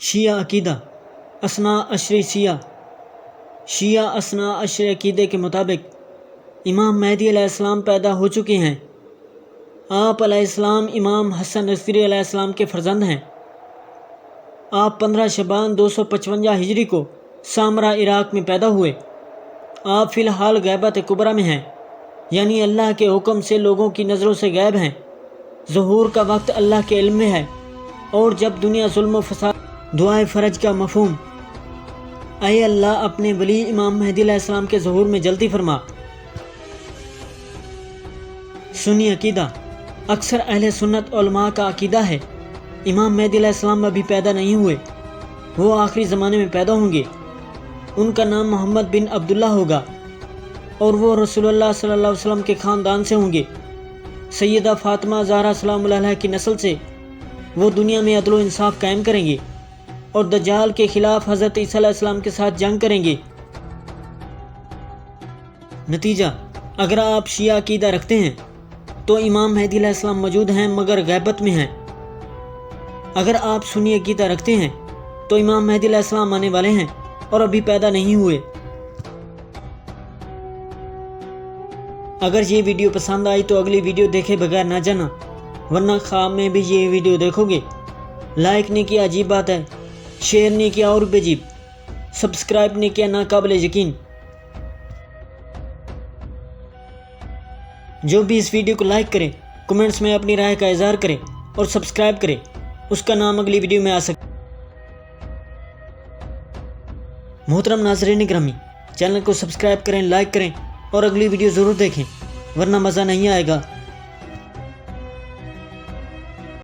شیعہ عقیدہ اثنا عشری شیعہ اثنا عشری عقیدے کے مطابق امام مہدی علیہ السلام پیدا ہو چکے ہیں۔ آپ علیہ السلام امام حسن نصری علیہ السلام کے فرزند ہیں۔ آپ 15 شعبان 255 ہجری کو سامرا عراق میں پیدا ہوئے۔ آپ فی الحال غیبت کبریٰ میں ہیں، یعنی اللہ کے حکم سے لوگوں کی نظروں سے غائب ہیں۔ ظہور کا وقت اللہ کے علم میں ہے، اور جب دنیا ظلم و فساد دعائے فرج کا مفہوم۔ اے اللہ اپنے ولی امام مہدی علیہ السلام کے ظہور میں جلدی فرما۔ سنی عقیدہ اکثر اہل سنت علماء کا عقیدہ ہے امام مہدی علیہ السلام ابھی پیدا نہیں ہوئے، وہ آخری زمانے میں پیدا ہوں گے۔ ان کا نام محمد بن عبداللہ ہوگا، اور وہ رسول اللہ صلی اللہ علیہ وسلم کے خاندان سے ہوں گے۔ سیدہ فاطمہ زہرا سلام اللہ علیہ کی نسل سے وہ دنیا میں عدل و انصاف قائم کریں گے، اور دجال کے خلاف حضرت عیسیٰ علیہ السلام کے ساتھ جنگ کریں گے۔ نتیجہ، اگر آپ شیعہ عقیدہ رکھتے ہیں تو امام مہدی علیہ السلام موجود ہیں مگر غیبت میں ہیں۔ اگر آپ سنی عقیدہ رکھتے ہیں تو امام مہدی علیہ السلام آنے والے ہیں اور ابھی پیدا نہیں ہوئے۔ اگر یہ ویڈیو پسند آئی تو اگلی ویڈیو دیکھے بغیر نہ جانا، ورنہ خواب میں بھی یہ ویڈیو دیکھو گے۔ لائک نہیں کیا عجیب بات ہے، شیئر نہیں کیا اور بھی عجیب، سبسکرائب نہیں کیا ناقابل یقین۔ جو بھی اس ویڈیو کو لائک کرے، کمنٹس میں اپنی رائے کا اظہار کرے اور سبسکرائب کرے، اس کا نام اگلی ویڈیو میں آ سکے۔ محترم ناظرین گرامی، چینل کو سبسکرائب کریں، لائک کریں اور اگلی ویڈیو ضرور دیکھیں، ورنہ مزہ نہیں آئے گا۔